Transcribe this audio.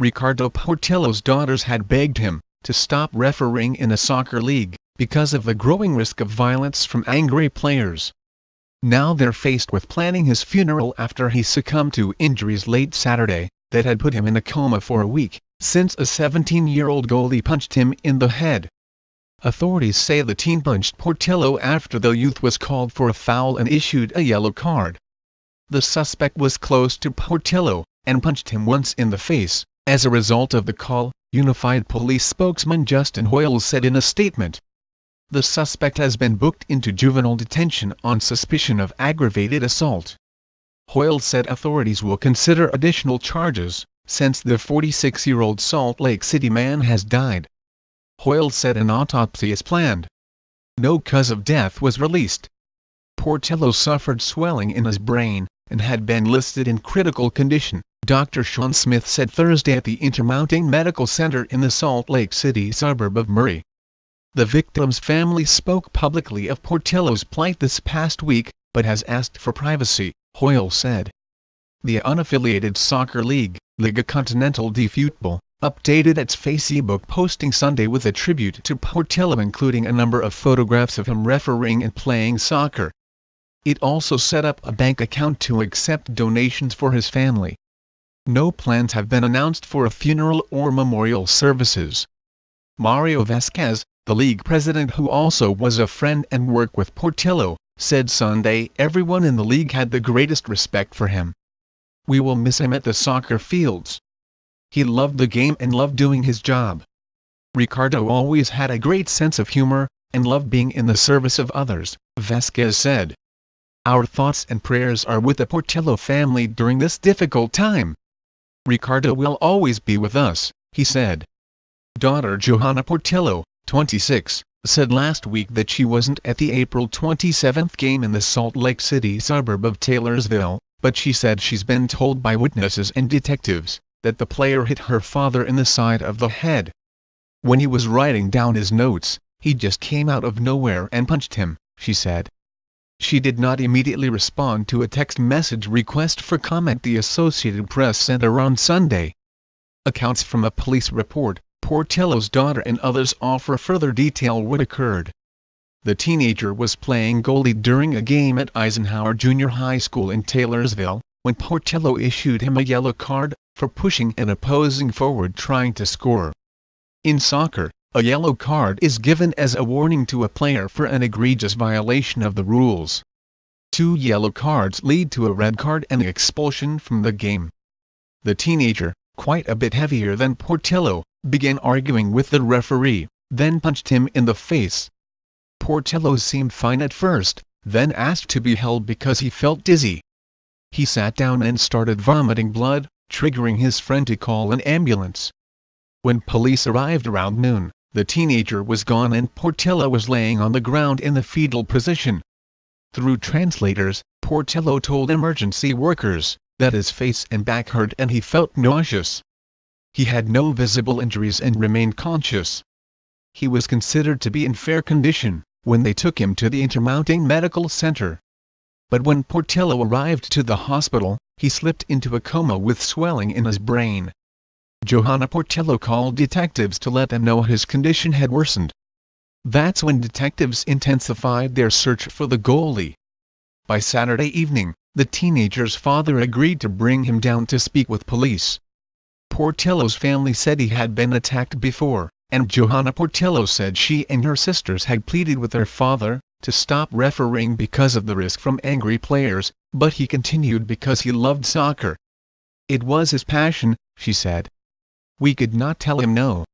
Ricardo Portillo's daughters had begged him to stop refereeing in a soccer league because of the growing risk of violence from angry players. Now they're faced with planning his funeral after he succumbed to injuries late Saturday that had put him in a coma for a week, since a 17-year-old goalie punched him in the head. Authorities say the teen punched Portillo after the youth was called for a foul and issued a yellow card. The suspect was close to Portillo and punched him once in the face. As a result of the call, Unified Police spokesman Justin Hoyle said in a statement. The suspect has been booked into juvenile detention on suspicion of aggravated assault. Hoyle said authorities will consider additional charges, since the 46-year-old Salt Lake City man has died. Hoyle said an autopsy is planned. No cause of death was released. Portillo suffered swelling in his brain and had been listed in critical condition, Dr. Sean Smith said Thursday at the Intermountain Medical Center in the Salt Lake City suburb of Murray. The victim's family spoke publicly of Portillo's plight this past week, but has asked for privacy, Hoyle said. The unaffiliated soccer league, Liga Continental de Futebol, updated its Facebook posting Sunday with a tribute to Portillo including a number of photographs of him refereeing and playing soccer. It also set up a bank account to accept donations for his family. No plans have been announced for a funeral or memorial services. Mario Vasquez, the league president who also was a friend and worked with Portillo, said Sunday everyone in the league had the greatest respect for him. We will miss him at the soccer fields. He loved the game and loved doing his job. Ricardo always had a great sense of humor and loved being in the service of others, Vasquez said. Our thoughts and prayers are with the Portillo family during this difficult time. Ricardo will always be with us, he said. Daughter Johanna Portillo, 26, said last week that she wasn't at the April 27 game in the Salt Lake City suburb of Taylorsville, but she said she's been told by witnesses and detectives that the player hit her father in the side of the head. When he was writing down his notes, he just came out of nowhere and punched him, she said. She did not immediately respond to a text message request for comment the Associated Press sent her on Sunday. Accounts from a police report, Portillo's daughter and others offer further detail what occurred. The teenager was playing goalie during a game at Eisenhower Junior High School in Taylorsville, when Portillo issued him a yellow card for pushing an opposing forward trying to score. In soccer, a yellow card is given as a warning to a player for an egregious violation of the rules. 2 yellow cards lead to a red card and expulsion from the game. The teenager, quite a bit heavier than Portillo, began arguing with the referee, then punched him in the face. Portillo seemed fine at first, then asked to be held because he felt dizzy. He sat down and started vomiting blood, triggering his friend to call an ambulance. When police arrived around noon, the teenager was gone and Portillo was laying on the ground in the fetal position. Through translators, Portillo told emergency workers that his face and back hurt and he felt nauseous. He had no visible injuries and remained conscious. He was considered to be in fair condition when they took him to the Intermountain Medical Center. But when Portillo arrived to the hospital, he slipped into a coma with swelling in his brain. Johanna Portillo called detectives to let them know his condition had worsened. That's when detectives intensified their search for the goalie. By Saturday evening, the teenager's father agreed to bring him down to speak with police. Portillo's family said he had been attacked before, and Johanna Portillo said she and her sisters had pleaded with their father to stop refereeing because of the risk from angry players, but he continued because he loved soccer. It was his passion, she said. We could not tell him no.